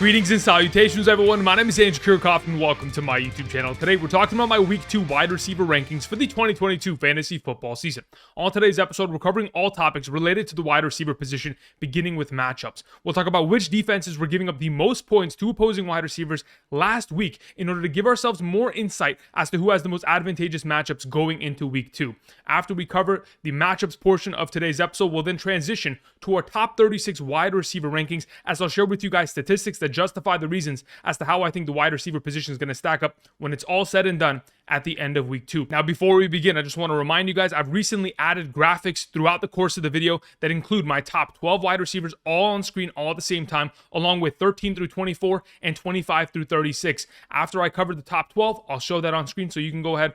Greetings and salutations, everyone. My name is Andrew Kirchhoff, and welcome to my YouTube channel. Today, we're talking about my Week 2 wide receiver rankings for the 2022 fantasy football season. On today's episode, we're covering all topics related to the wide receiver position, beginning with matchups. We'll talk about which defenses were giving up the most points to opposing wide receivers last week in order to give ourselves more insight as to who has the most advantageous matchups going into Week 2. After we cover the matchups portion of today's episode, we'll then transition to our top 36 wide receiver rankings, as I'll share with you guys statistics that justify the reasons as to how I think the wide receiver position is going to stack up when it's all said and done at the end of Week 2. Now, before we begin, I just want to remind you guys, I've recently added graphics throughout the course of the video that include my top 12 wide receivers all on screen all at the same time, along with 13 through 24 and 25 through 36. After I cover the top 12, I'll show that on screen so you can go ahead.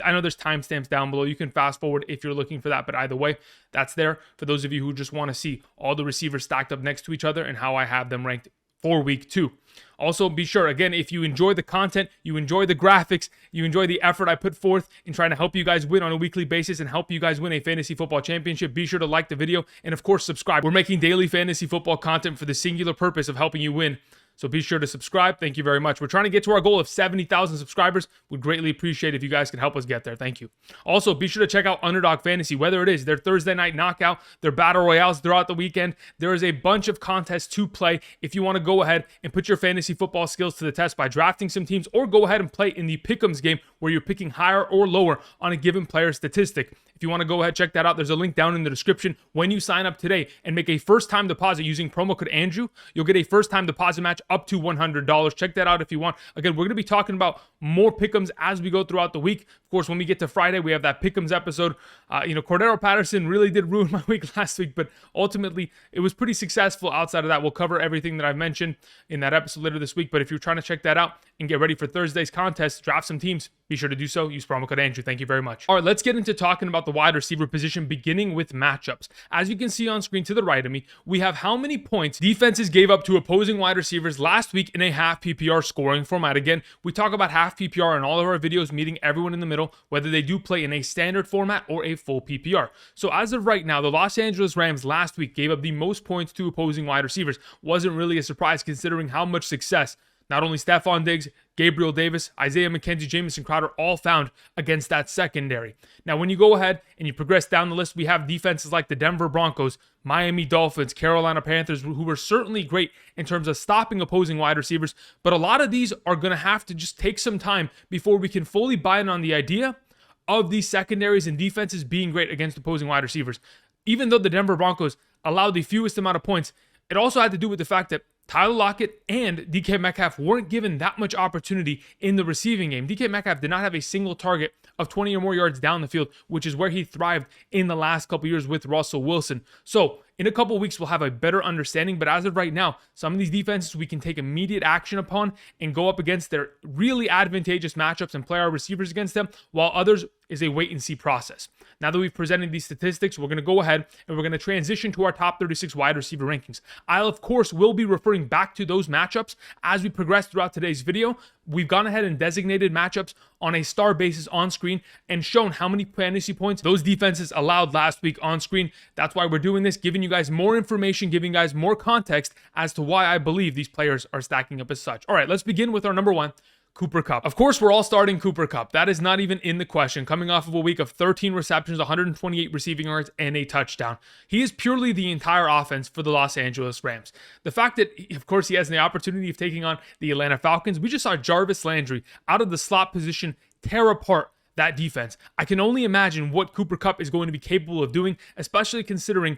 I know there's timestamps down below. You can fast forward if you're looking for that, but either way, that's there for those of you who just want to see all the receivers stacked up next to each other and how I have them ranked for Week 2. Also, be sure, again, if you enjoy the content, you enjoy the graphics, you enjoy the effort I put forth in trying to help you guys win on a weekly basis and help you guys win a fantasy football championship, be sure to like the video and, of course, subscribe. We're making daily fantasy football content for the singular purpose of helping you win. So be sure to subscribe. Thank you very much. We're trying to get to our goal of 70,000 subscribers. We'd greatly appreciate if you guys could help us get there. Thank you. Also, be sure to check out Underdog Fantasy, whether it is their Thursday night knockout, their battle royales throughout the weekend. There is a bunch of contests to play if you want to go ahead and put your fantasy football skills to the test by drafting some teams, or go ahead and play in the Pick'ems game where you're picking higher or lower on a given player statistic. If you want to go ahead, check that out. There's a link down in the description. When you sign up today and make a first-time deposit using promo code Andrew, you'll get a first-time deposit match up to $100. Check that out if you want. Again, we're going to be talking about more pick'ems as we go throughout the week. Of course, when we get to Friday, we have that pick'ems episode. Cordero Patterson really did ruin my week last week, but ultimately, it was pretty successful. Outside of that, we'll cover everything that I've mentioned in that episode later this week. But if you're trying to check that out and get ready for Thursday's contest, draft some teams, be sure to do so. Use promo code Andrew. Thank you very much. All right, let's get into talking about the wide receiver position, beginning with matchups. As you can see on screen to the right of me, we have how many points defenses gave up to opposing wide receivers last week in a half PPR scoring format. Again, we talk about half PPR in all of our videos, meeting everyone in the middle, whether they do play in a standard format or a full PPR. So as of right now, the Los Angeles Rams last week gave up the most points to opposing wide receivers. Wasn't really a surprise considering how much success not only Stefon Diggs, Gabriel Davis, Isaiah McKenzie, Jamison Crowder all found against that secondary. Now, when you go ahead and you progress down the list, we have defenses like the Denver Broncos, Miami Dolphins, Carolina Panthers, who were certainly great in terms of stopping opposing wide receivers. But a lot of these are going to have to just take some time before we can fully buy in on the idea of these secondaries and defenses being great against opposing wide receivers. Even though the Denver Broncos allowed the fewest amount of points, it also had to do with the fact that Tyler Lockett and DK Metcalf weren't given that much opportunity in the receiving game. DK Metcalf did not have a single target of 20 or more yards down the field, which is where he thrived in the last couple years with Russell Wilson. So in a couple weeks, we'll have a better understanding. But as of right now, some of these defenses we can take immediate action upon and go up against their really advantageous matchups and play our receivers against them, while others is a wait-and-see process. Now that we've presented these statistics, we're going to go ahead and we're going to transition to our top 36 wide receiver rankings. I, of course, will be referring back to those matchups as we progress throughout today's video. We've gone ahead and designated matchups on a star basis on screen and shown how many fantasy points those defenses allowed last week on screen. That's why we're doing this, giving you guys more information, giving you guys more context as to why I believe these players are stacking up as such. All right, let's begin with our number one, Cooper Kupp. Of course, we're all starting Cooper Kupp. That is not even in the question. Coming off of a week of 13 receptions, 128 receiving yards, and a touchdown. He is purely the entire offense for the Los Angeles Rams. The fact that, of course, he has the opportunity of taking on the Atlanta Falcons. We just saw Jarvis Landry out of the slot position tear apart that defense. I can only imagine what Cooper Kupp is going to be capable of doing, especially considering,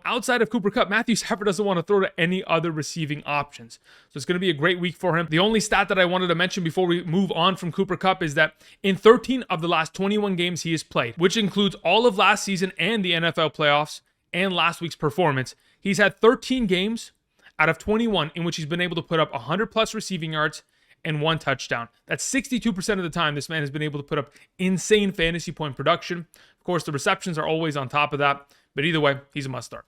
outside of Cooper Kupp, Matthew Stafford doesn't want to throw to any other receiving options. So it's going to be a great week for him. The only stat that I wanted to mention before we move on from Cooper Kupp is that in 13 of the last 21 games he has played, which includes all of last season and the NFL playoffs and last week's performance, he's had 13 games out of 21 in which he's been able to put up 100 plus receiving yards and one touchdown. That's 62% of the time this man has been able to put up insane fantasy point production. Of course, the receptions are always on top of that. But either way, he's a must-start.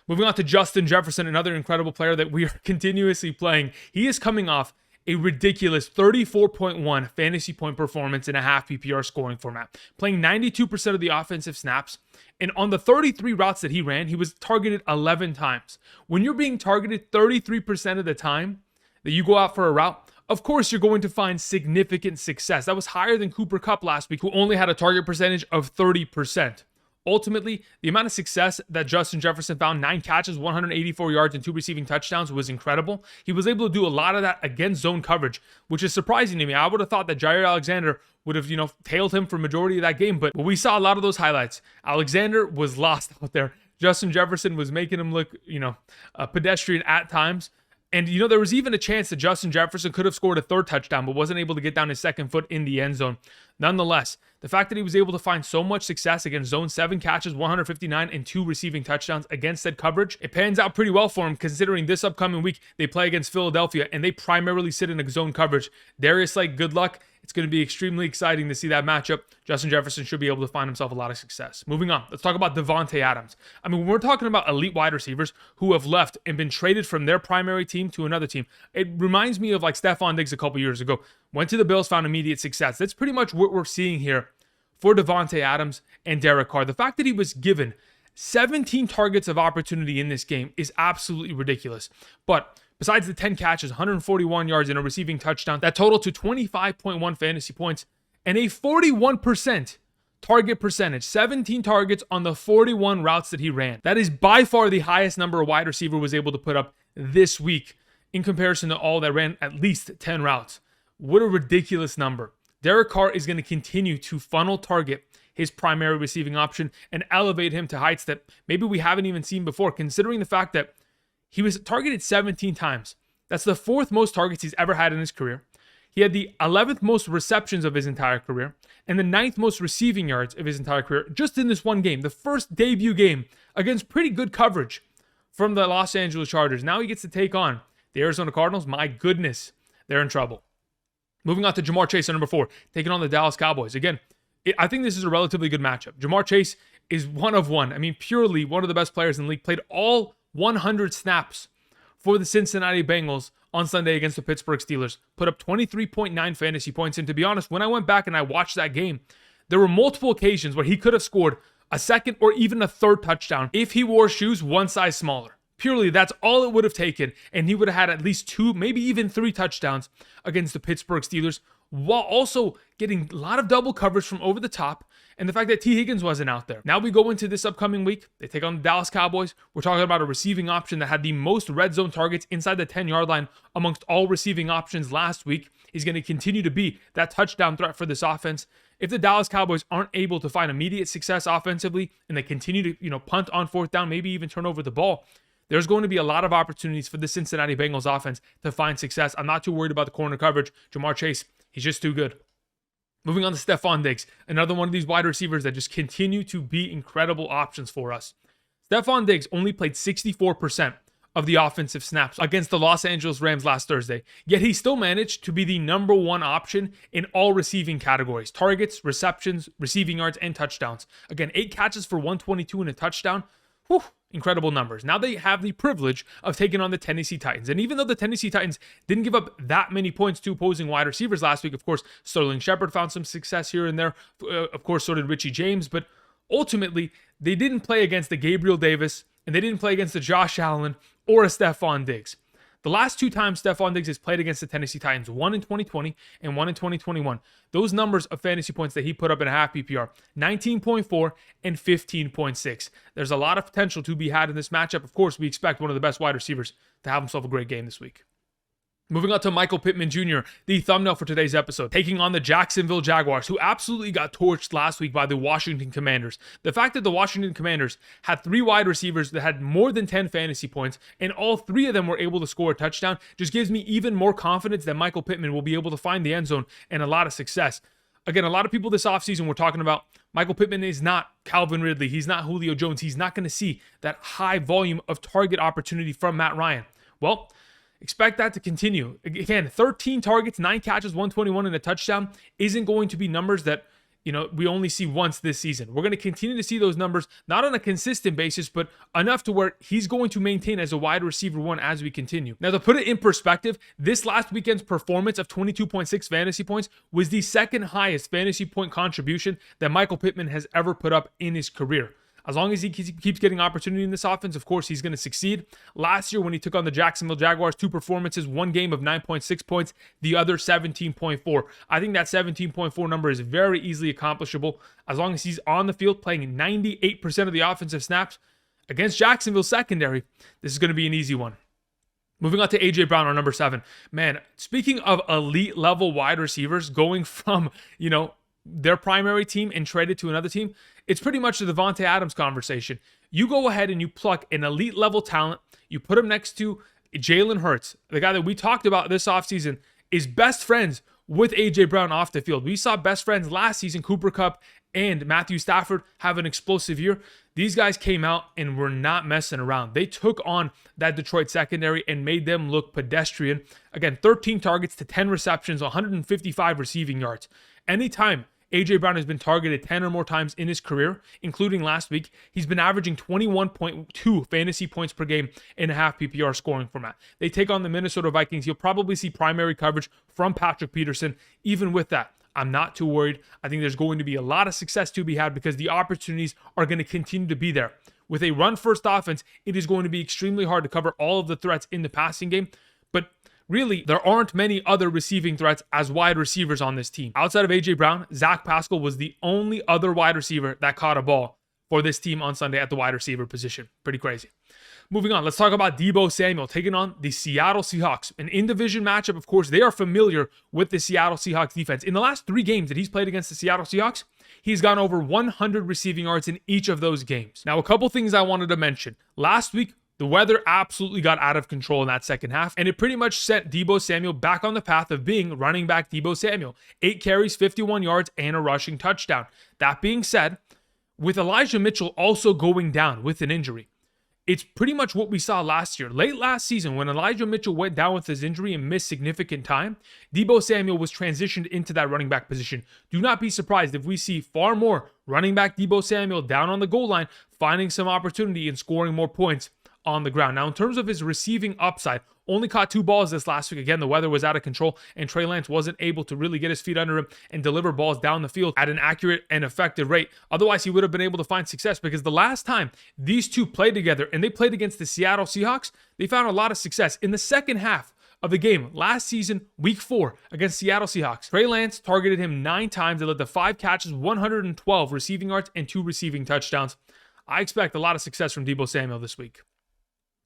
Moving on to Justin Jefferson, another incredible player that we are continuously playing. He is coming off a ridiculous 34.1 fantasy point performance in a half PPR scoring format, playing 92% of the offensive snaps. And on the 33 routes that he ran, he was targeted 11 times. When you're being targeted 33% of the time, that you go out for a route, of course you're going to find significant success. That was higher than Cooper Kupp last week, who only had a target percentage of 30%. Ultimately, the amount of success that Justin Jefferson found, 9 catches, 184 yards, and 2 receiving touchdowns, was incredible. He was able to do a lot of that against zone coverage, which is surprising to me. I would have thought that Jair Alexander would have, tailed him for majority of that game, but we saw a lot of those highlights. Alexander was lost out there. Justin Jefferson was making him look, a pedestrian at times. And, there was even a chance that Justin Jefferson could have scored a 3rd touchdown, but wasn't able to get down his 2nd foot in the end zone. Nonetheless, the fact that he was able to find so much success against zone, 7 catches, 159, and 2 receiving touchdowns against said coverage, it pans out pretty well for him, considering this upcoming week they play against Philadelphia, and they primarily sit in a zone coverage. Darius Slay, good luck. It's going to be extremely exciting to see that matchup. Justin Jefferson should be able to find himself a lot of success. Moving on, let's talk about Davante Adams. When we're talking about elite wide receivers who have left and been traded from their primary team to another team, it reminds me of like Stefon Diggs a couple years ago. Went to the Bills, found immediate success. That's pretty much what we're seeing here for Davante Adams and Derek Carr. The fact that he was given 17 targets of opportunity in this game is absolutely ridiculous. But besides the 10 catches, 141 yards, and a receiving touchdown, that totaled to 25.1 fantasy points and a 41% target percentage. 17 targets on the 41 routes that he ran. That is by far the highest number a wide receiver was able to put up this week in comparison to all that ran at least 10 routes. What a ridiculous number. Derek Carr is going to continue to funnel target his primary receiving option and elevate him to heights that maybe we haven't even seen before, considering the fact that he was targeted 17 times. That's the 4th most targets he's ever had in his career. He had the 11th most receptions of his entire career and the 9th most receiving yards of his entire career just in this one game, the first debut game against pretty good coverage from the Los Angeles Chargers. Now he gets to take on the Arizona Cardinals. My goodness, they're in trouble. Moving on to Ja'Marr Chase at number 4, taking on the Dallas Cowboys. Again, I think this is a relatively good matchup. Ja'Marr Chase is one of one. Purely one of the best players in the league. Played all 100 snaps for the Cincinnati Bengals on Sunday against the Pittsburgh Steelers. Put up 23.9 fantasy points. And to be honest, when I went back and I watched that game, there were multiple occasions where he could have scored a 2nd or even a 3rd touchdown if he wore shoes one size smaller. Purely, that's all it would have taken, and he would have had at least 2, maybe even 3 touchdowns against the Pittsburgh Steelers, while also getting a lot of double coverage from over the top, and the fact that T. Higgins wasn't out there. Now we go into this upcoming week. They take on the Dallas Cowboys. We're talking about a receiving option that had the most red zone targets inside the 10-yard line amongst all receiving options last week. He's going to continue to be that touchdown threat for this offense. If the Dallas Cowboys aren't able to find immediate success offensively, and they continue to punt on 4th down, maybe even turn over the ball, there's going to be a lot of opportunities for the Cincinnati Bengals offense to find success. I'm not too worried about the corner coverage. Ja'Marr Chase, he's just too good. Moving on to Stefon Diggs, another one of these wide receivers that just continue to be incredible options for us. Stefon Diggs only played 64% of the offensive snaps against the Los Angeles Rams last Thursday, yet he still managed to be the number 1 option in all receiving categories: targets, receptions, receiving yards, and touchdowns. Again, 8 catches for 122 and a touchdown. Whew, incredible numbers. Now they have the privilege of taking on the Tennessee Titans. And even though the Tennessee Titans didn't give up that many points to opposing wide receivers last week, of course, Sterling Shepard found some success here and there. Of course, so did Richie James. But ultimately, they didn't play against the Gabriel Davis, and they didn't play against the Josh Allen or a Stefon Diggs. The last 2 times Stefon Diggs has played against the Tennessee Titans, 1 in 2020 and 1 in 2021. Those numbers of fantasy points that he put up in a half PPR, 19.4 and 15.6. There's a lot of potential to be had in this matchup. Of course, we expect one of the best wide receivers to have himself a great game this week. Moving on to Michael Pittman Jr., the thumbnail for today's episode, taking on the Jacksonville Jaguars, who absolutely got torched last week by the Washington Commanders. The fact that the Washington Commanders had 3 wide receivers that had more than 10 fantasy points, and all 3 of them were able to score a touchdown, just gives me even more confidence that Michael Pittman will be able to find the end zone and a lot of success. Again, a lot of people this offseason were talking about Michael Pittman is not Calvin Ridley. He's not Julio Jones. He's not going to see that high volume of target opportunity from Matt Ryan. Well, expect that to continue. Again, 13 targets, 9 catches, 121 and a touchdown isn't going to be numbers that, we only see once this season. We're going to continue to see those numbers, not on a consistent basis, but enough to where he's going to maintain as a wide receiver 1 as we continue. Now, to put it in perspective, this last weekend's performance of 22.6 fantasy points was the 2nd highest fantasy point contribution that Michael Pittman has ever put up in his career. As long as he keeps getting opportunity in this offense, of course, he's going to succeed. Last year, when he took on the Jacksonville Jaguars, 2 performances, 1 game of 9.6 points, the other 17.4. I think that 17.4 number is very easily accomplishable as long as he's on the field playing 98% of the offensive snaps against Jacksonville's secondary. This is going to be an easy one. Moving on to A.J. Brown, our number 7. Man, speaking of elite level wide receivers going from, their primary team and traded to another team, it's pretty much the Davante Adams conversation. You go ahead and you pluck an elite level talent, you put him next to Jalen Hurts, the guy that we talked about this offseason, is best friends with A.J. Brown off the field. We saw best friends last season, Cooper Kupp and Matthew Stafford, have an explosive year. These guys came out and were not messing around. They took on that Detroit secondary and made them look pedestrian. Again, 13 targets to 10 receptions, 155 receiving yards. Anytime A.J. Brown has been targeted 10 or more times in his career, including last week, he's been averaging 21.2 fantasy points per game in a half PPR scoring format. They take on the Minnesota Vikings. You'll probably see primary coverage from Patrick Peterson. Even with that, I'm not too worried. I think there's going to be a lot of success to be had because the opportunities are going to continue to be there. With a run-first offense, it is going to be extremely hard to cover all of the threats in the passing game. But really, there aren't many other receiving threats as wide receivers on this team. Outside of A.J. Brown, Zach Pascal was the only other wide receiver that caught a ball for this team on Sunday at the wide receiver position. Pretty crazy. Moving on, let's talk about Deebo Samuel taking on the Seattle Seahawks. An in-division matchup, of course. They are familiar with the Seattle Seahawks defense. In the last 3 games that he's played against the Seattle Seahawks, he's gone over 100 receiving yards in each of those games. Now, a couple things I wanted to mention. Last week, the weather absolutely got out of control in that second half, and it pretty much sent Deebo Samuel back on the path of being running back Deebo Samuel. 8 carries, 51 yards, and a rushing touchdown. That being said, with Elijah Mitchell also going down with an injury, it's pretty much what we saw last year. Late last season, when Elijah Mitchell went down with his injury and missed significant time, Deebo Samuel was transitioned into that running back position. Do not be surprised if we see far more running back Deebo Samuel down on the goal line, finding some opportunity and scoring more points on the ground. Now, in terms of his receiving upside, only caught 2 balls this last week. Again, the weather was out of control, and Trey Lance wasn't able to really get his feet under him and deliver balls down the field at an accurate and effective rate. Otherwise, he would have been able to find success because the last time these two played together and they played against the Seattle Seahawks, they found a lot of success. In the second half of the game last season, week 4 against Seattle Seahawks, Trey Lance targeted him 9 times. They led to 5 catches, 112 receiving yards, and 2 receiving touchdowns. I expect a lot of success from Deebo Samuel this week.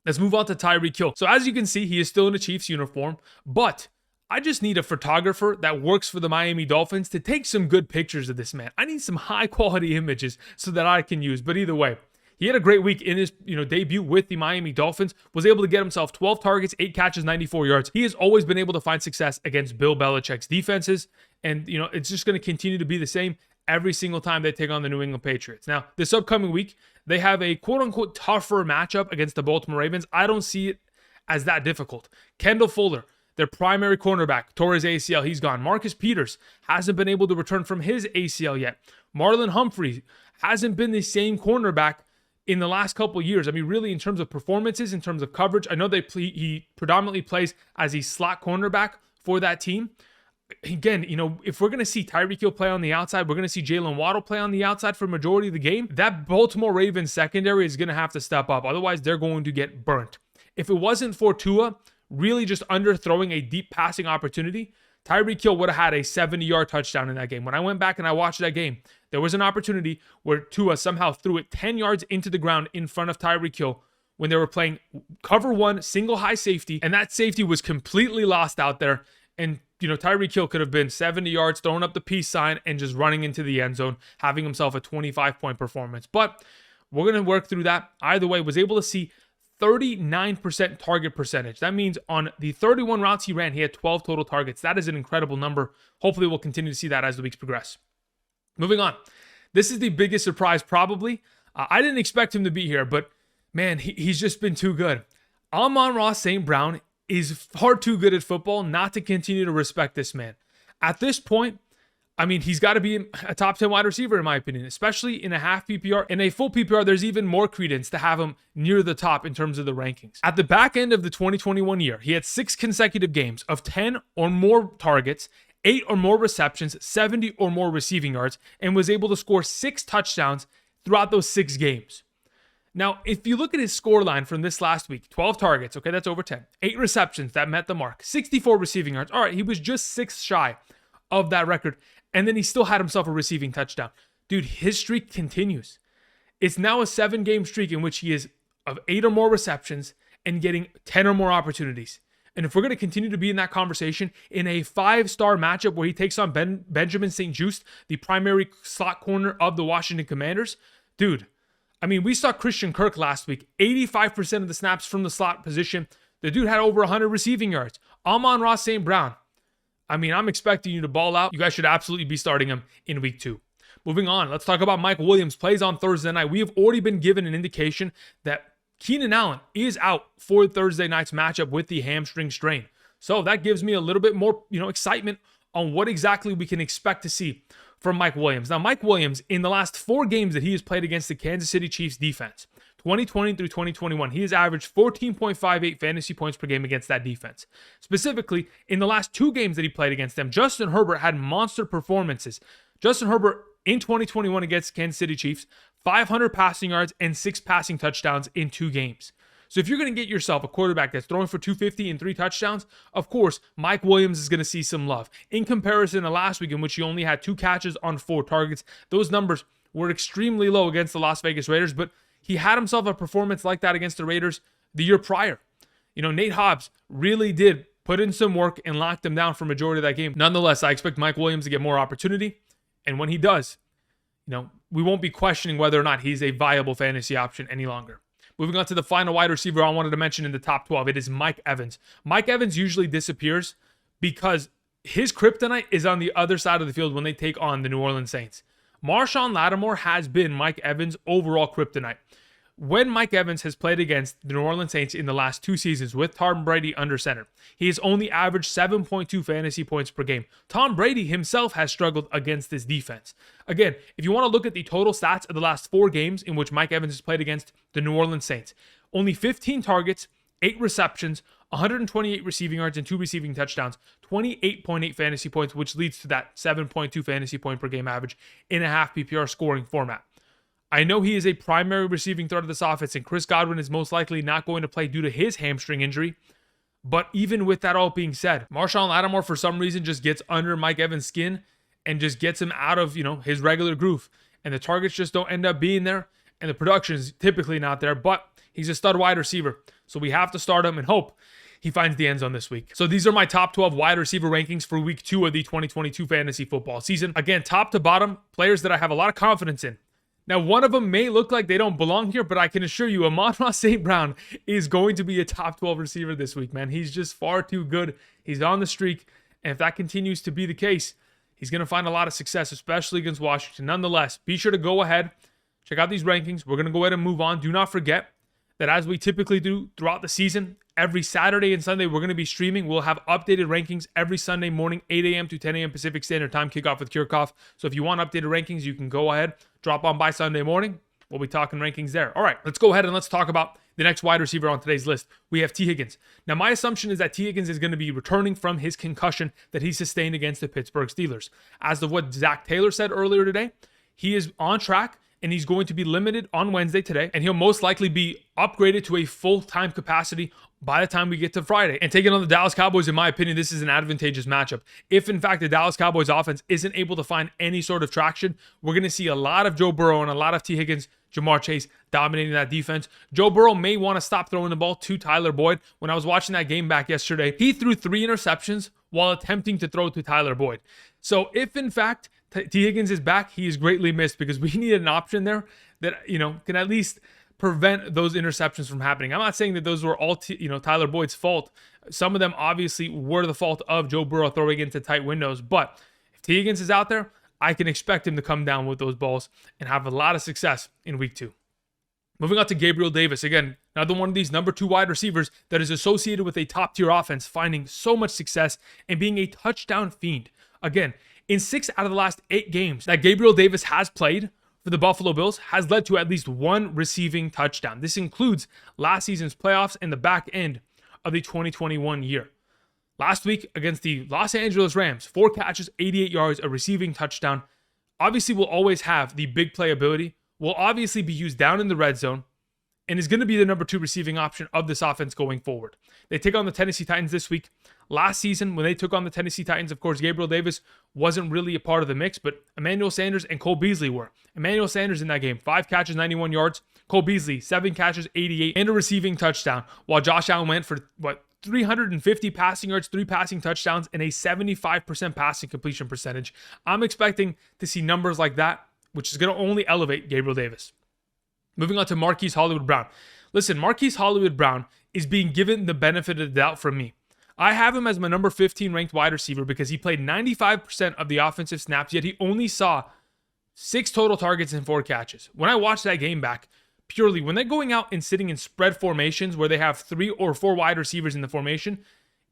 Let's move on to Tyreek Hill. So as you can see, he is still in a Chiefs uniform, but I just need a photographer that works for the Miami Dolphins to take some good pictures of this man. I need some high quality images so that I can use. But either way, he had a great week in his debut with the Miami Dolphins, was able to get himself 12 targets, 8 catches, 94 yards. He has always been able to find success against Bill Belichick's defenses, and it's just going to continue to be the same every single time they take on the New England Patriots. Now, this upcoming week, they have a quote-unquote tougher matchup against the Baltimore Ravens. I don't see it as that difficult. Kendall Fuller, their primary cornerback, tore his ACL. He's gone. Marcus Peters hasn't been able to return from his ACL yet. Marlon Humphrey hasn't been the same cornerback in the last couple of years. I mean, really, in terms of performances, in terms of coverage, I know he predominantly plays as a slot cornerback for that team. Again, if we're going to see Tyreek Hill play on the outside, we're going to see Jaylen Waddle play on the outside for a majority of the game, that Baltimore Ravens secondary is going to have to step up. Otherwise, they're going to get burnt. If it wasn't for Tua really just underthrowing a deep passing opportunity, Tyreek Hill would have had a 70-yard touchdown in that game. When I went back and I watched that game, there was an opportunity where Tua somehow threw it 10 yards into the ground in front of Tyreek Hill when they were playing cover 1, single high safety, and that safety was completely lost out there. And Tyreek Hill could have been 70 yards, throwing up the peace sign, and just running into the end zone, having himself a 25-point performance. But we're going to work through that. Either way, was able to see 39% target percentage. That means on the 31 routes he ran, he had 12 total targets. That is an incredible number. Hopefully, we'll continue to see that as the weeks progress. Moving on. This is the biggest surprise, probably. I didn't expect him to be here, but man, he's just been too good. Amon-Ra St. Brown is far too good at football not to continue to respect this man. At this point, I mean, he's got to be a top 10 wide receiver, in my opinion, especially in a half PPR. In a full PPR, there's even more credence to have him near the top in terms of the rankings. At the back end of the 2021 year, he had 6 consecutive games of 10 or more targets, 8 or more receptions, 70 or more receiving yards, and was able to score 6 touchdowns, throughout those 6 games. Now, if you look at his score line from this last week, 12 targets, okay, that's over 10. 8 receptions, that met the mark. 64 receiving yards. All right, he was just 6 shy of that record, and then he still had himself a receiving touchdown. Dude, his streak continues. It's now a 7-game streak in which he is of 8 or more receptions and getting 10 or more opportunities. And if we're going to continue to be in that conversation in a 5-star matchup where he takes on Benjamin St-Juste, the primary slot corner of the Washington Commanders, dude, I mean, we saw Christian Kirk last week, 85% of the snaps from the slot position. The dude had over 100 receiving yards. Amon-Ra St. Brown, I mean, I'm expecting you to ball out. You guys should absolutely be starting him in week 2. Moving on, let's talk about Mike Williams. Plays on Thursday night. We have already been given an indication that Keenan Allen is out for Thursday night's matchup with the hamstring strain. So that gives me a little bit more, excitement on what exactly we can expect to see from Mike Williams. Now, Mike Williams, in the last 4 games that he has played against the Kansas City Chiefs defense, 2020 through 2021, he has averaged 14.58 fantasy points per game against that defense. Specifically, in the last 2 games that he played against them, Justin Herbert had monster performances. Justin Herbert in 2021 against Kansas City Chiefs, 500 passing yards and 6 passing touchdowns in 2 games. So if you're going to get yourself a quarterback that's throwing for 250 and 3 touchdowns, of course, Mike Williams is going to see some love. In comparison to last week in which he only had 2 catches on 4 targets, those numbers were extremely low against the Las Vegas Raiders, but he had himself a performance like that against the Raiders the year prior. Nate Hobbs really did put in some work and locked them down for majority of that game. Nonetheless, I expect Mike Williams to get more opportunity, and when he does, we won't be questioning whether or not he's a viable fantasy option any longer. Moving on to the final wide receiver I wanted to mention in the top 12, it is Mike Evans. Mike Evans usually disappears because his kryptonite is on the other side of the field when they take on the New Orleans Saints. Marshawn Lattimore has been Mike Evans' overall kryptonite. When Mike Evans has played against the New Orleans Saints in the last 2 seasons with Tom Brady under center, he has only averaged 7.2 fantasy points per game. Tom Brady himself has struggled against this defense. Again, if you want to look at the total stats of the last 4 games in which Mike Evans has played against the New Orleans Saints, only 15 targets, 8 receptions, 128 receiving yards, and 2 receiving touchdowns, 28.8 fantasy points, which leads to that 7.2 fantasy point per game average in a half PPR scoring format. I know he is a primary receiving threat of this offense, and Chris Godwin is most likely not going to play due to his hamstring injury. But even with that all being said, Marshawn Lattimore for some reason just gets under Mike Evans' skin and just gets him out of, his regular groove. And the targets just don't end up being there, and the production is typically not there. But he's a stud wide receiver, so we have to start him and hope he finds the end zone this week. So these are my top 12 wide receiver rankings for week 2 of the 2022 fantasy football season. Again, top to bottom, players that I have a lot of confidence in. Now, one of them may look like they don't belong here, but I can assure you Amon-Ra St. Brown is going to be a top 12 receiver this week, man. He's just far too good. He's on the streak, and if that continues to be the case, he's going to find a lot of success, especially against Washington. Nonetheless, be sure to go ahead, check out these rankings. We're going to go ahead and move on. Do not forget that as we typically do throughout the season, every Saturday and Sunday, we're going to be streaming. We'll have updated rankings every Sunday morning, 8 a.m. to 10 a.m. Pacific Standard Time, kickoff with Kirchhoff. So if you want updated rankings, you can go ahead, drop on by Sunday morning. We'll be talking rankings there. All right, let's go ahead and let's talk about the next wide receiver on today's list. We have T. Higgins. Now, my assumption is that T. Higgins is going to be returning from his concussion that he sustained against the Pittsburgh Steelers. As of what Zach Taylor said earlier today, he is on track, and he's going to be limited on Wednesday today, and he'll most likely be upgraded to a full-time capacity by the time we get to Friday. And taking on the Dallas Cowboys, in my opinion, this is an advantageous matchup. If, in fact, the Dallas Cowboys offense isn't able to find any sort of traction, we're going to see a lot of Joe Burrow and a lot of T. Higgins, Jamar Chase dominating that defense. Joe Burrow may want to stop throwing the ball to Tyler Boyd. When I was watching that game back yesterday, he threw 3 interceptions while attempting to throw to Tyler Boyd. So if, in fact, T. Higgins is back, he is greatly missed because we need an option there that, can at least prevent those interceptions from happening. I'm not saying that those were all, Tyler Boyd's fault. Some of them obviously were the fault of Joe Burrow throwing into tight windows. But if T. Higgins is out there, I can expect him to come down with those balls and have a lot of success in week 2. Moving on to Gabriel Davis. Again, another one of these number 2 wide receivers that is associated with a top-tier offense, finding so much success and being a touchdown fiend. Again, in 6 out of the last 8 games that Gabriel Davis has played for the Buffalo Bills has led to at least 1 receiving touchdown. This includes last season's playoffs and the back end of the 2021 year. Last week against the Los Angeles Rams, 4 catches, 88 yards, a receiving touchdown. Obviously, we'll always have the big play ability will obviously be used down in the red zone and is going to be the number 2 receiving option of this offense going forward. They take on the Tennessee Titans this week. Last season, when they took on the Tennessee Titans, of course, Gabriel Davis wasn't really a part of the mix, but Emmanuel Sanders and Cole Beasley were. Emmanuel Sanders in that game, 5 catches, 91 yards. Cole Beasley, 7 catches, 88, and a receiving touchdown, while Josh Allen went for, 350 passing yards, 3 passing touchdowns, and a 75% passing completion percentage. I'm expecting to see numbers like that, which is going to only elevate Gabriel Davis. Moving on to Marquise Hollywood Brown. Listen, Marquise Hollywood Brown is being given the benefit of the doubt from me. I have him as my number 15 ranked wide receiver because he played 95% of the offensive snaps, yet he only saw 6 total targets and 4 catches. When I watched that game back, purely when they're going out and sitting in spread formations where they have 3 or 4 wide receivers in the formation,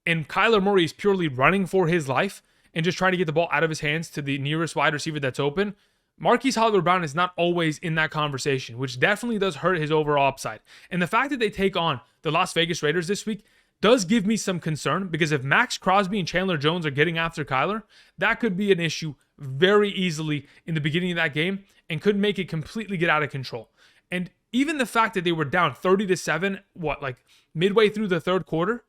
and Kyler Murray is purely running for his life and just trying to get the ball out of his hands to the nearest wide receiver that's open, Marquise Hollywood Brown is not always in that conversation, which definitely does hurt his overall upside. And the fact that they take on the Las Vegas Raiders this week does give me some concern, because if Max Crosby and Chandler Jones are getting after Kyler, that could be an issue very easily in the beginning of that game and could make it completely get out of control. And even the fact that they were down 30-7, midway through the third quarter,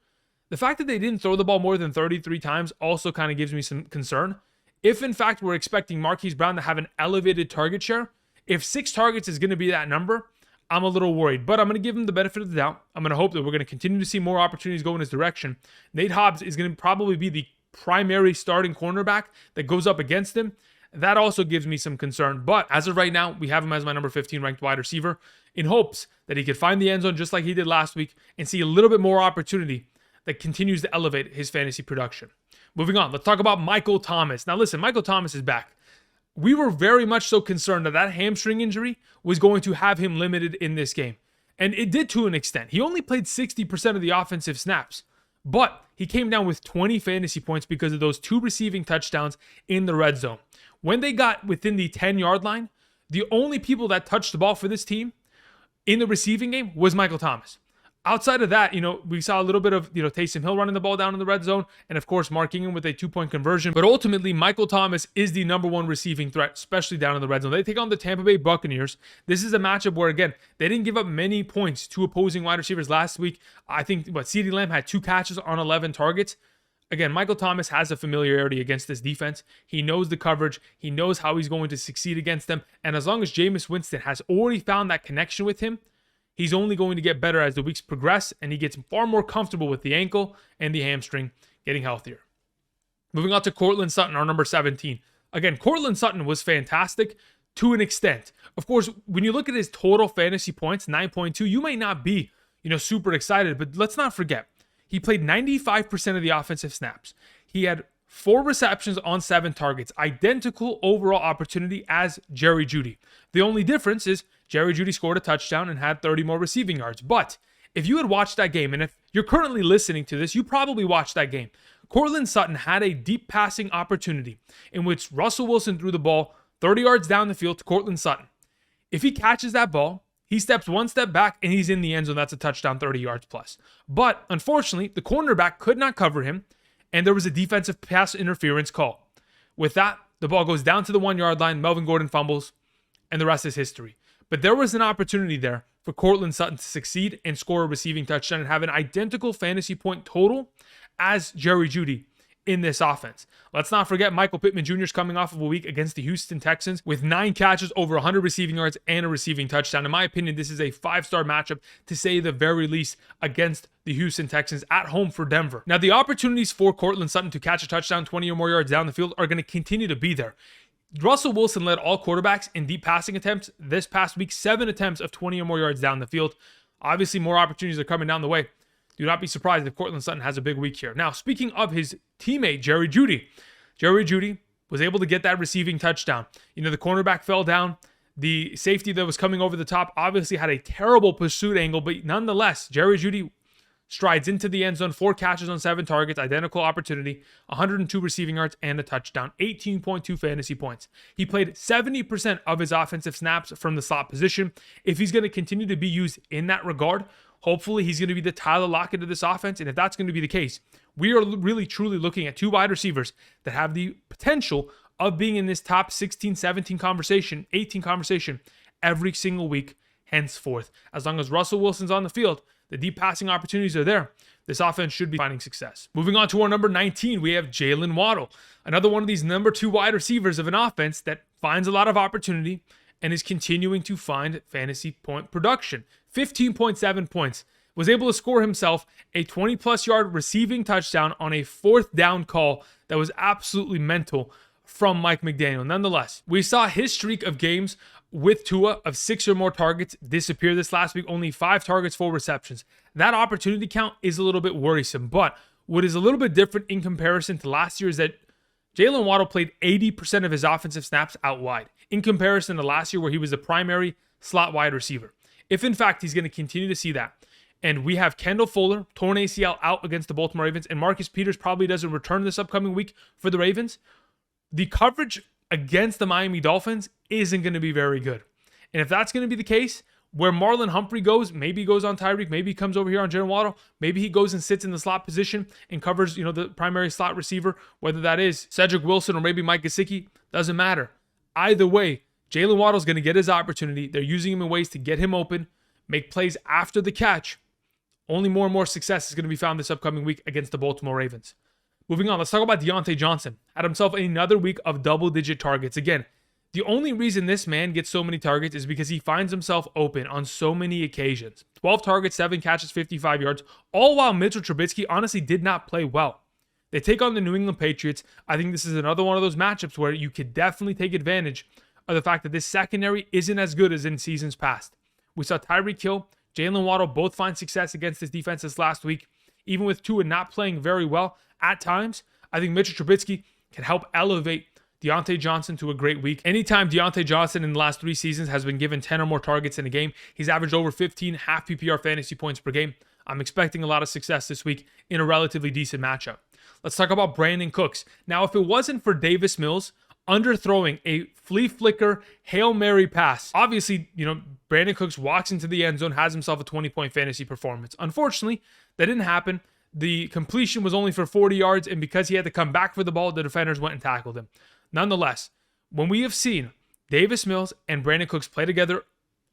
the fact that they didn't throw the ball more than 33 times also kind of gives me some concern. If in fact we're expecting Marquise Brown to have an elevated target share, if 6 targets is going to be that number, I'm a little worried, but I'm going to give him the benefit of the doubt. I'm going to hope that we're going to continue to see more opportunities go in his direction. Nate Hobbs is going to probably be the primary starting cornerback that goes up against him. That also gives me some concern, but as of right now, we have him as my number 15 ranked wide receiver in hopes that he could find the end zone just like he did last week and see a little bit more opportunity that continues to elevate his fantasy production. Moving on, let's talk about Michael Thomas. Now listen, Michael Thomas is back. We were very much so concerned that hamstring injury was going to have him limited in this game. And it did to an extent. He only played 60% of the offensive snaps, but he came down with 20 fantasy points because of those 2 receiving touchdowns in the red zone. When they got within the 10-yard line, the only people that touched the ball for this team in the receiving game was Michael Thomas. Outside of that, we saw a little bit of, Taysom Hill running the ball down in the red zone, and of course, Mark Ingram with a 2-point conversion. But ultimately, Michael Thomas is the number 1 receiving threat, especially down in the red zone. They take on the Tampa Bay Buccaneers. This is a matchup where, again, they didn't give up many points to opposing wide receivers last week. I think, CeeDee Lamb had 2 catches on 11 targets. Again, Michael Thomas has a familiarity against this defense. He knows the coverage. He knows how he's going to succeed against them. And as long as Jameis Winston has already found that connection with him, he's only going to get better as the weeks progress, and he gets far more comfortable with the ankle and the hamstring getting healthier. Moving on to Courtland Sutton, our number 17. Again, Courtland Sutton was fantastic to an extent. Of course, when you look at his total fantasy points, 9.2, you might not be, super excited, but let's not forget, he played 95% of the offensive snaps. He had 4 receptions on 7 targets, identical overall opportunity as Jerry Jeudy. The only difference is Jerry Jeudy scored a touchdown and had 30 more receiving yards. But if you had watched that game, and if you're currently listening to this, you probably watched that game. Courtland Sutton had a deep passing opportunity in which Russell Wilson threw the ball 30 yards down the field to Courtland Sutton. If he catches that ball, he steps 1 step back and he's in the end zone. That's a touchdown, 30 yards plus. But unfortunately, the cornerback could not cover him, and there was a defensive pass interference call. With that, the ball goes down to the 1-yard line. Melvin Gordon fumbles, and the rest is history. But there was an opportunity there for Courtland Sutton to succeed and score a receiving touchdown and have an identical fantasy point total as Jerry Jeudy in this offense. Let's not forget Michael Pittman Jr. is coming off of a week against the Houston Texans with 9 catches, over 100 receiving yards, and a receiving touchdown. In my opinion, this is a 5-star matchup, to say the very least, against the Houston Texans at home for Denver. Now, the opportunities for Courtland Sutton to catch a touchdown 20 or more yards down the field are going to continue to be there. Russell Wilson led all quarterbacks in deep passing attempts this past week, 7 attempts of 20 or more yards down the field. Obviously, more opportunities are coming down the way. Do not be surprised if Courtland Sutton has a big week here. Now, speaking of his teammate, Jerry Jeudy was able to get that receiving touchdown. The cornerback fell down. The safety that was coming over the top obviously had a terrible pursuit angle, but nonetheless, Jerry Jeudy strides into the end zone, 4 catches on 7 targets, identical opportunity, 102 receiving yards, and a touchdown, 18.2 fantasy points. He played 70% of his offensive snaps from the slot position. If he's going to continue to be used in that regard, hopefully he's going to be the Tyler Lockett of this offense. And if that's going to be the case, we are really, truly looking at 2 wide receivers that have the potential of being in this top 16, 17 conversation, 18 conversation every single week henceforth. As long as Russell Wilson's on the field, the deep passing opportunities are there. This offense should be finding success. Moving on to our number 19, we have Jaylen Waddle. Another one of these number 2 wide receivers of an offense that finds a lot of opportunity and is continuing to find fantasy point production. 15.7 points. Was able to score himself a 20-plus yard receiving touchdown on a 4th down call that was absolutely mental from Mike McDaniel. Nonetheless, we saw his streak of games with Tua of 6 or more targets disappear this last week. Only 5 targets, 4 receptions. That opportunity count is a little bit worrisome, but what is a little bit different in comparison to last year is that Jaylen Waddle played 80% of his offensive snaps out wide in comparison to last year where he was the primary slot wide receiver. If in fact he's going to continue to see that, and we have Kendall Fuller, torn ACL, out against the Baltimore Ravens, and Marcus Peters probably doesn't return this upcoming week for the Ravens, the coverage against the Miami Dolphins isn't going to be very good. And if that's going to be the case, where Marlon Humphrey goes, maybe he goes on Tyreek, maybe he comes over here on Jaylen Waddle, maybe he goes and sits in the slot position and covers, the primary slot receiver, whether that is Cedric Wilson or maybe Mike Gesicki, doesn't matter. Either way, Jaylen Waddle's going to get his opportunity. They're using him in ways to get him open, make plays after the catch. Only more and more success is going to be found this upcoming week against the Baltimore Ravens. Moving on, let's talk about Diontae Johnson. Had himself another week of double-digit targets. Again, the only reason this man gets so many targets is because he finds himself open on so many occasions. 12 targets, 7 catches, 55 yards, all while Mitchell Trubisky honestly did not play well. They take on the New England Patriots. I think this is another one of those matchups where you could definitely take advantage of the fact that this secondary isn't as good as in seasons past. We saw Tyreek Hill, Jaylen Waddle both find success against this defense this last week. Even with Tua not playing very well at times, I think Mitchell Trubisky can help elevate Diontae Johnson to a great week. Anytime Diontae Johnson in the last 3 seasons has been given 10 or more targets in a game, he's averaged over 15 half PPR fantasy points per game. I'm expecting a lot of success this week in a relatively decent matchup. Let's talk about Brandin Cooks. Now, if it wasn't for Davis Mills underthrowing a flea flicker Hail Mary pass, obviously, Brandin Cooks walks into the end zone, has himself a 20-point fantasy performance. Unfortunately, that didn't happen. The completion was only for 40 yards, and because he had to come back for the ball, the defenders went and tackled him. Nonetheless, when we have seen Davis Mills and Brandin Cooks play together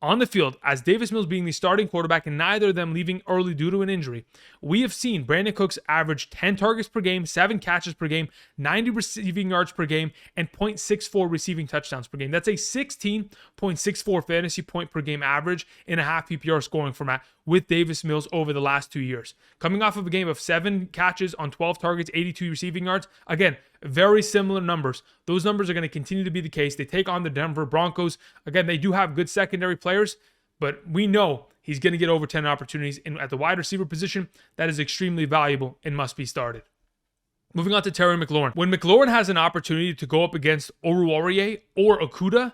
on the field, as Davis Mills being the starting quarterback and neither of them leaving early due to an injury, we have seen Brandin Cooks average 10 targets per game, 7 catches per game, 90 receiving yards per game, and 0.64 receiving touchdowns per game. That's a 16.64 fantasy point per game average in a half PPR scoring format with Davis Mills over the last 2 years. Coming off of a game of 7 catches on 12 targets, 82 receiving yards, again, very similar numbers. Those numbers are going to continue to be the case. They take on the Denver Broncos. Again, they do have good secondary players, but we know he's going to get over 10 opportunities. And at the wide receiver position, that is extremely valuable and must be started. Moving on to Terry McLaurin. When McLaurin has an opportunity to go up against Oruwariye or Okudah,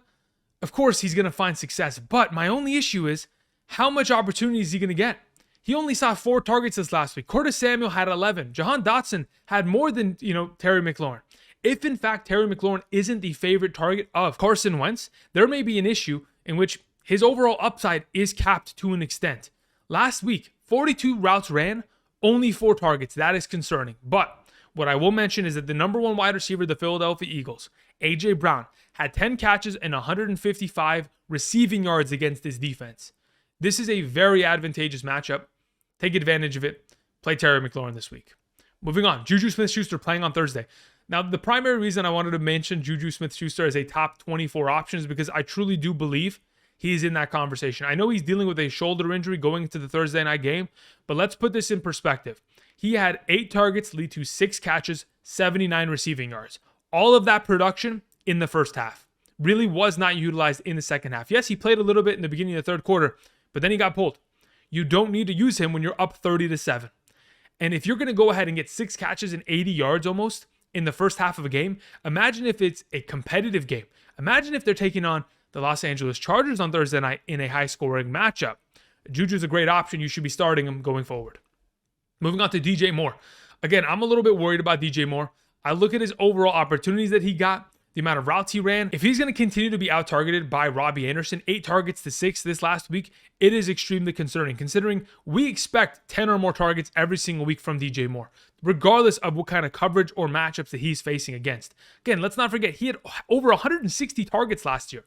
of course he's going to find success. But my only issue is, how much opportunity is he going to get? He only saw 4 targets this last week. Curtis Samuel had 11. Jahan Dotson had more than, Terry McLaurin. If, in fact, Terry McLaurin isn't the favorite target of Carson Wentz, there may be an issue in which his overall upside is capped to an extent. Last week, 42 routes ran, only 4 targets. That is concerning. But what I will mention is that the number 1 wide receiver of the Philadelphia Eagles, A.J. Brown, had 10 catches and 155 receiving yards against this defense. This is a very advantageous matchup. Take advantage of it. Play Terry McLaurin this week. Moving on, JuJu Smith-Schuster playing on Thursday. Now, the primary reason I wanted to mention JuJu Smith-Schuster as a top 24 option is because I truly do believe he's in that conversation. I know he's dealing with a shoulder injury going into the Thursday night game, but let's put this in perspective. He had 8 targets lead to 6 catches, 79 receiving yards. All of that production in the first half. Really was not utilized in the second half. Yes, he played a little bit in the beginning of the third quarter, but then he got pulled. You don't need to use him when you're up 30-7. And if you're going to go ahead and get 6 catches and 80 yards almost in the first half of a game, imagine if it's a competitive game. Imagine if they're taking on the Los Angeles Chargers on Thursday night in a high-scoring matchup. Juju's a great option. You should be starting him going forward. Moving on to DJ Moore. Again, I'm a little bit worried about DJ Moore. I look at his overall opportunities that he got, the amount of routes he ran. If he's going to continue to be out-targeted by Robbie Anderson, 8 targets to 6 this last week, it is extremely concerning, considering we expect 10 or more targets every single week from DJ Moore, regardless of what kind of coverage or matchups that he's facing against. Again, let's not forget, he had over 160 targets last year.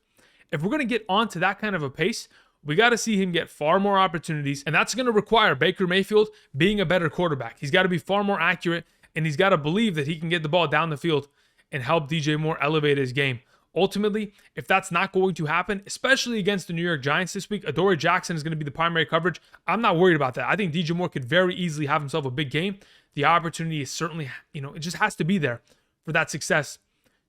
If we're going to get onto that kind of a pace, we got to see him get far more opportunities, and that's going to require Baker Mayfield being a better quarterback. He's got to be far more accurate, and he's got to believe that he can get the ball down the field and help DJ Moore elevate his game. Ultimately, if that's not going to happen, especially against the New York Giants this week, Adoree Jackson is going to be the primary coverage. I'm not worried about that. I think DJ Moore could very easily have himself a big game. The opportunity is certainly, it just has to be there for that success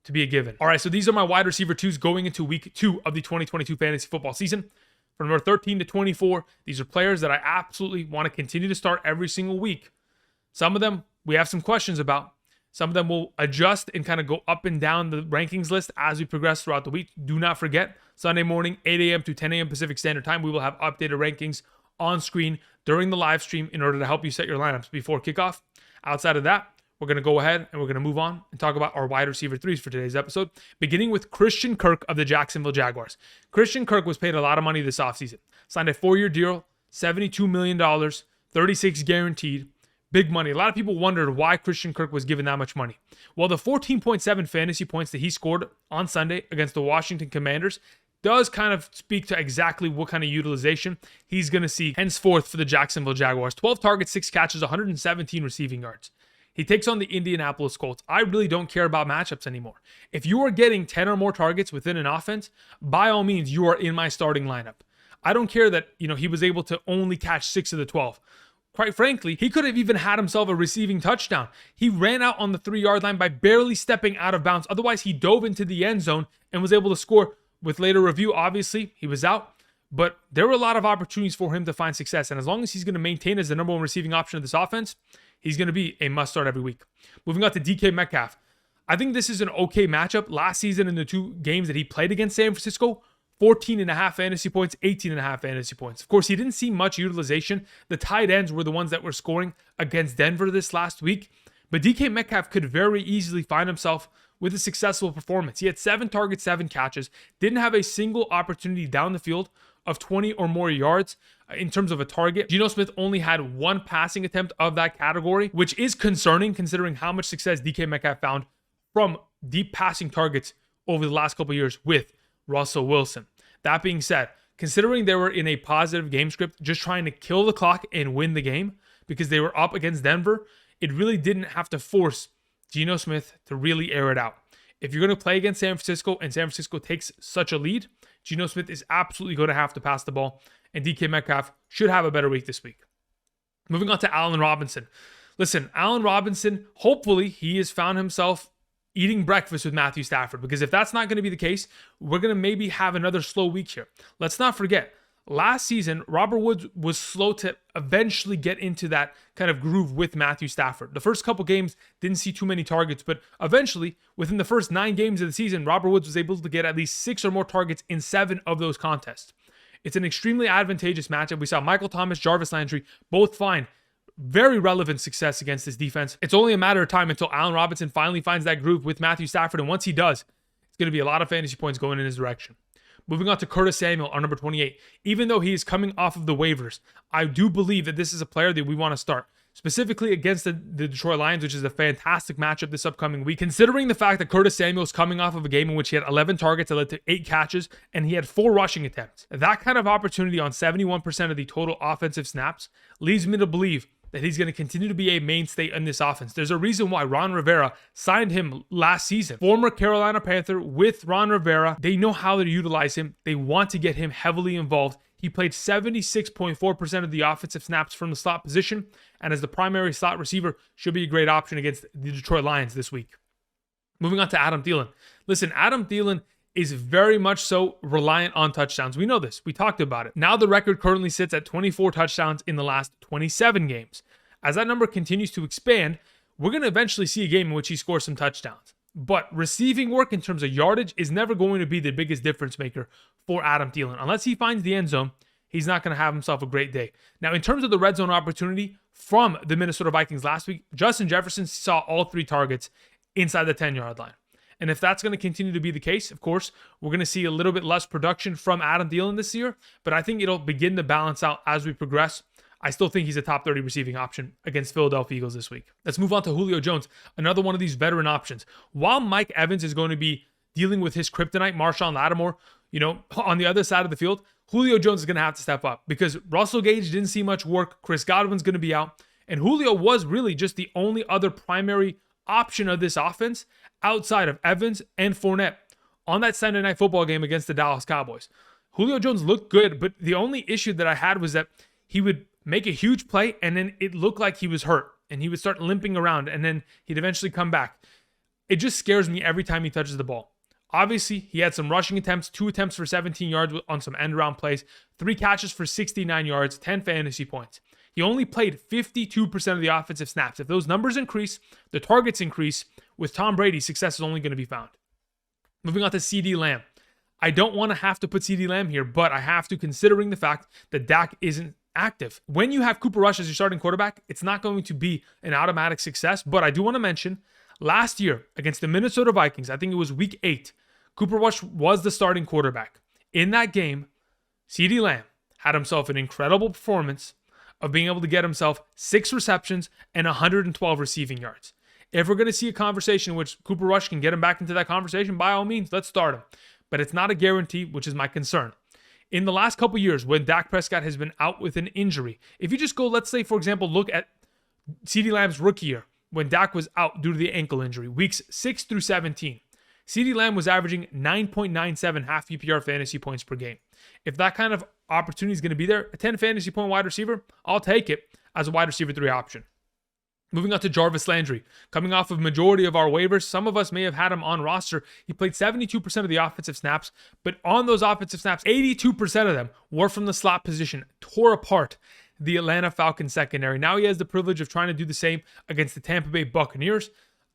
to be a given. All right, so these are my wide receiver twos going into week 2 of the 2022 fantasy football season. From number 13 to 24, these are players that I absolutely want to continue to start every single week. Some of them we have some questions about. Some of them will adjust and kind of go up and down the rankings list as we progress throughout the week. Do not forget, Sunday morning, 8 a.m. to 10 a.m. Pacific Standard Time, we will have updated rankings on screen during the live stream in order to help you set your lineups before kickoff. Outside of that, we're going to go ahead and we're going to move on and talk about our wide receiver threes for today's episode, beginning with Christian Kirk of the Jacksonville Jaguars. Christian Kirk was paid a lot of money this offseason. Signed a 4-year deal, $72 million, $36 guaranteed. Big money. A lot of people wondered why Christian Kirk was given that much money. Well, the 14.7 fantasy points that he scored on Sunday against the Washington Commanders does kind of speak to exactly what kind of utilization he's going to see henceforth for the Jacksonville Jaguars. 12 targets, 6 catches, 117 receiving yards. He takes on the Indianapolis Colts. I really don't care about matchups anymore. If you are getting 10 or more targets within an offense, by all means, you are in my starting lineup. I don't care that, he was able to only catch 6 of the 12. Quite frankly, he could have even had himself a receiving touchdown. He ran out on the 3-yard line by barely stepping out of bounds. Otherwise, he dove into the end zone and was able to score. With later review, obviously, he was out. But there were a lot of opportunities for him to find success. And as long as he's going to maintain as the number one receiving option of this offense, he's going to be a must-start every week. Moving on to DK Metcalf. I think this is an okay matchup. Last season in the 2 games that he played against San Francisco, 14.5 fantasy points, 18.5 fantasy points. Of course, he didn't see much utilization. The tight ends were the ones that were scoring against Denver this last week. But DK Metcalf could very easily find himself with a successful performance. He had 7 targets, 7 catches, didn't have a single opportunity down the field of 20 or more yards in terms of a target. Geno Smith only had 1 passing attempt of that category, which is concerning considering how much success DK Metcalf found from deep passing targets over the last couple of years with Russell Wilson. That being said, considering they were in a positive game script, just trying to kill the clock and win the game because they were up against Denver, it really didn't have to force Geno Smith to really air it out. If you're going to play against San Francisco and San Francisco takes such a lead, Geno Smith is absolutely going to have to pass the ball, and DK Metcalf should have a better week this week. Moving on to Allen Robinson. Listen, Allen Robinson, hopefully he has found himself eating breakfast with Matthew Stafford, because if that's not going to be the case, we're going to maybe have another slow week here. Let's not forget, last season, Robert Woods was slow to eventually get into that kind of groove with Matthew Stafford. The first couple games didn't see too many targets, but eventually, within the first 9 games of the season, Robert Woods was able to get at least 6 or more targets in 7 of those contests. It's an extremely advantageous matchup. We saw Michael Thomas, Jarvis Landry both find very relevant success against this defense. It's only a matter of time until Allen Robinson finally finds that groove with Matthew Stafford, and once he does, it's going to be a lot of fantasy points going in his direction. Moving on to Curtis Samuel, our number 28. Even though he is coming off of the waivers, I do believe that this is a player that we want to start, specifically against the Detroit Lions, which is a fantastic matchup this upcoming week. Considering the fact that Curtis Samuel is coming off of a game in which he had 11 targets that led to 8 catches, and he had 4 rushing attempts, that kind of opportunity on 71% of the total offensive snaps leads me to believe that he's going to continue to be a mainstay in this offense. There's a reason why Ron Rivera signed him last season. Former Carolina Panther with Ron Rivera. They know how to utilize him. They want to get him heavily involved. He played 76.4% of the offensive snaps from the slot position, and as the primary slot receiver, should be a great option against the Detroit Lions this week. Moving on to Adam Thielen. Listen, Adam Thielen is very much so reliant on touchdowns. We know this. We talked about it. Now the record currently sits at 24 touchdowns in the last 27 games. As that number continues to expand, we're going to eventually see a game in which he scores some touchdowns. But receiving work in terms of yardage is never going to be the biggest difference maker for Adam Thielen. Unless he finds the end zone, he's not going to have himself a great day. Now, in terms of the red zone opportunity from the Minnesota Vikings last week, Justin Jefferson saw all 3 targets inside the 10-yard line. And if that's going to continue to be the case, of course, we're going to see a little bit less production from Adam Thielen this year, but I think it'll begin to balance out as we progress. I still think he's a top 30 receiving option against Philadelphia Eagles this week. Let's move on to Julio Jones, another one of these veteran options. While Mike Evans is going to be dealing with his kryptonite, Marshawn Lattimore, on the other side of the field, Julio Jones is going to have to step up because Russell Gage didn't see much work. Chris Godwin's going to be out. And Julio was really just the only other primary option of this offense outside of Evans and Fournette on that Sunday Night Football game against the Dallas Cowboys. Julio Jones looked good, but the only issue that I had was that he would make a huge play and then it looked like he was hurt and he would start limping around and then he'd eventually come back. It just scares me every time he touches the ball. Obviously, he had some rushing attempts, 2 attempts for 17 yards on some end-around plays, 3 catches for 69 yards, 10 fantasy points. He only played 52% of the offensive snaps. If those numbers increase, the targets increase, with Tom Brady, success is only going to be found. Moving on to CeeDee Lamb. I don't want to have to put CeeDee Lamb here, but I have to, considering the fact that Dak isn't active. When you have Cooper Rush as your starting quarterback, it's not going to be an automatic success, but I do want to mention, last year against the Minnesota Vikings, I think it was week 8, Cooper Rush was the starting quarterback. In that game, CeeDee Lamb had himself an incredible performance of being able to get himself 6 receptions and 112 receiving yards. If we're going to see a conversation in which Cooper Rush can get him back into that conversation, by all means, let's start him. But it's not a guarantee, which is my concern. In the last couple years, when Dak Prescott has been out with an injury, if you just go, let's say, for example, look at CeeDee Lamb's rookie year, when Dak was out due to the ankle injury, weeks 6 through 17, CeeDee Lamb was averaging 9.97 half PPR fantasy points per game. If that kind of opportunity is going to be there, a 10 fantasy point wide receiver, I'll take it as a wide receiver 3 option. Moving on to Jarvis Landry. Coming off of majority of our waivers, some of us may have had him on roster. He played 72% of the offensive snaps, but on those offensive snaps, 82% of them were from the slot position, tore apart the Atlanta Falcons secondary. Now he has the privilege of trying to do the same against the Tampa Bay Buccaneers.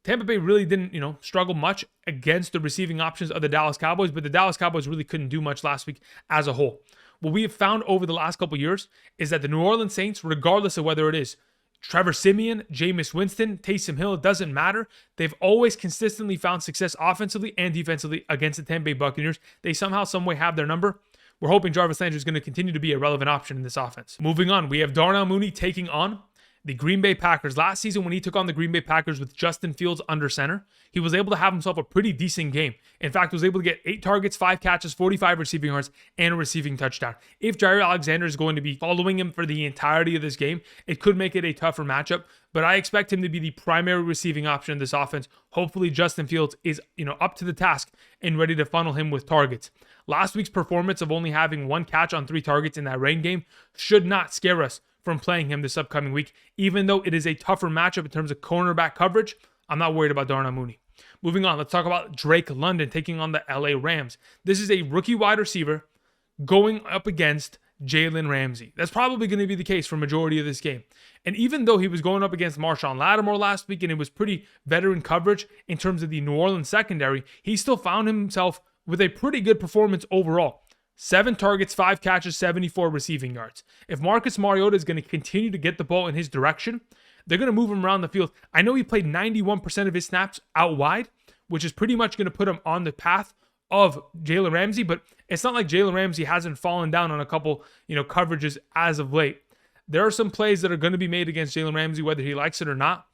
Tampa Bay really didn't, struggle much against the receiving options of the Dallas Cowboys, but the Dallas Cowboys really couldn't do much last week as a whole. What we have found over the last couple years is that the New Orleans Saints, regardless of whether it is Trevor Siemian, Jameis Winston, Taysom Hill, it doesn't matter. They've always consistently found success offensively and defensively against the Tampa Bay Buccaneers. They somehow, someway have their number. We're hoping Jarvis Landry is going to continue to be a relevant option in this offense. Moving on, we have Darnell Mooney taking on the Green Bay Packers. Last season, when he took on the Green Bay Packers with Justin Fields under center, he was able to have himself a pretty decent game. In fact, was able to get 8 targets, 5 catches, 45 receiving yards, and a receiving touchdown. If Jair Alexander is going to be following him for the entirety of this game, it could make it a tougher matchup, but I expect him to be the primary receiving option in this offense. Hopefully, Justin Fields is, up to the task and ready to funnel him with targets. Last week's performance of only having 1 catch on 3 targets in that rain game should not scare us from playing him this upcoming week. Even though it is a tougher matchup in terms of cornerback coverage, I'm not worried about Darnell Mooney. Moving on, let's talk about Drake London taking on the LA Rams. This is a rookie wide receiver going up against Jalen Ramsey. That's probably going to be the case for majority of this game. And even though he was going up against Marshawn Lattimore last week and it was pretty veteran coverage in terms of the New Orleans secondary, he still found himself with a pretty good performance overall. 7 targets, 5 catches, 74 receiving yards. If Marcus Mariota is going to continue to get the ball in his direction, they're going to move him around the field. I know he played 91% of his snaps out wide, which is pretty much going to put him on the path of Jalen Ramsey, but it's not like Jalen Ramsey hasn't fallen down on a couple, coverages as of late. There are some plays that are going to be made against Jalen Ramsey, whether he likes it or not.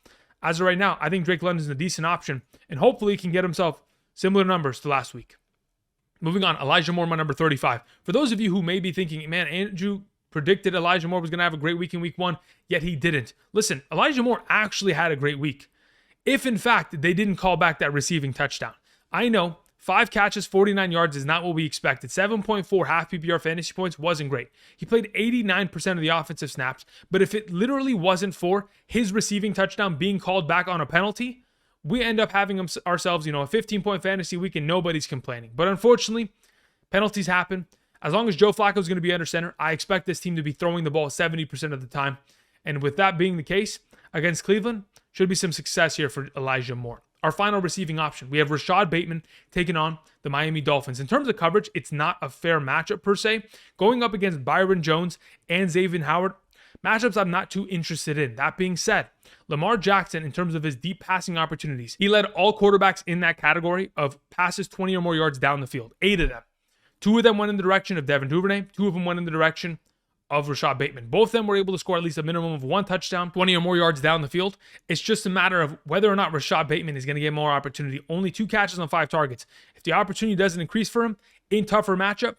As of right now, I think Drake London is a decent option, and hopefully he can get himself similar numbers to last week. Moving on, Elijah Moore, my number 35. For those of you who may be thinking, man, Andrew predicted Elijah Moore was going to have a great week in week 1, yet he didn't. Listen, Elijah Moore actually had a great week. If, in fact, they didn't call back that receiving touchdown. I know, 5 catches, 49 yards is not what we expected. 7.4 half PPR fantasy points wasn't great. He played 89% of the offensive snaps, but if it literally wasn't for his receiving touchdown being called back on a penalty, we end up having ourselves, a 15-point fantasy week and nobody's complaining. But unfortunately, penalties happen. As long as Joe Flacco is going to be under center, I expect this team to be throwing the ball 70% of the time. And with that being the case, against Cleveland, should be some success here for Elijah Moore. Our final receiving option, we have Rashod Bateman taking on the Miami Dolphins. In terms of coverage, it's not a fair matchup per se. Going up against Byron Jones and Xavier Howard, matchups I'm not too interested in. That being said, Lamar Jackson, in terms of his deep passing opportunities, he led all quarterbacks in that category of passes 20 or more yards down the field. 8 of them. 2 of them went in the direction of Devin Duvernay. 2 of them went in the direction of Rashod Bateman. Both of them were able to score at least a minimum of 1 touchdown, 20 or more yards down the field. It's just a matter of whether or not Rashod Bateman is going to get more opportunity. Only 2 catches on 5 targets. If the opportunity doesn't increase for him in tougher matchup,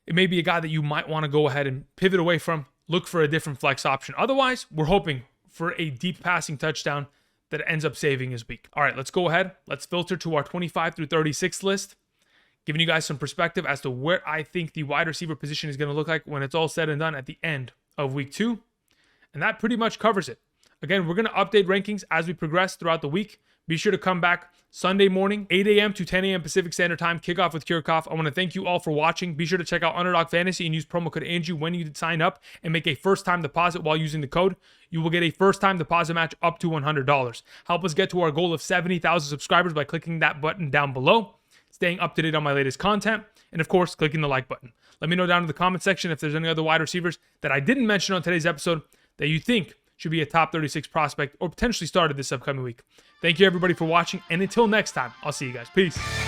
it may be a guy that you might want to go ahead and pivot away from, look for a different flex option. Otherwise, we're hoping for a deep passing touchdown that ends up saving his week. All right, let's go ahead. Let's filter to our 25 through 36 list, giving you guys some perspective as to where I think the wide receiver position is going to look like when it's all said and done at the end of week 2. And that pretty much covers it. Again, we're going to update rankings as we progress throughout the week. Be sure to come back Sunday morning, 8 a.m. to 10 a.m. Pacific Standard Time, kickoff with Kirchhoff. I want to thank you all for watching. Be sure to check out Underdog Fantasy and use promo code Andrew when you sign up and make a first-time deposit while using the code. You will get a first-time deposit match up to $100. Help us get to our goal of 70,000 subscribers by clicking that button down below, staying up to date on my latest content, and of course, clicking the like button. Let me know down in the comment section if there's any other wide receivers that I didn't mention on today's episode that you think should be a top 36 prospect or potentially started this upcoming week. Thank you everybody for watching, and until next time, I'll see you guys. Peace.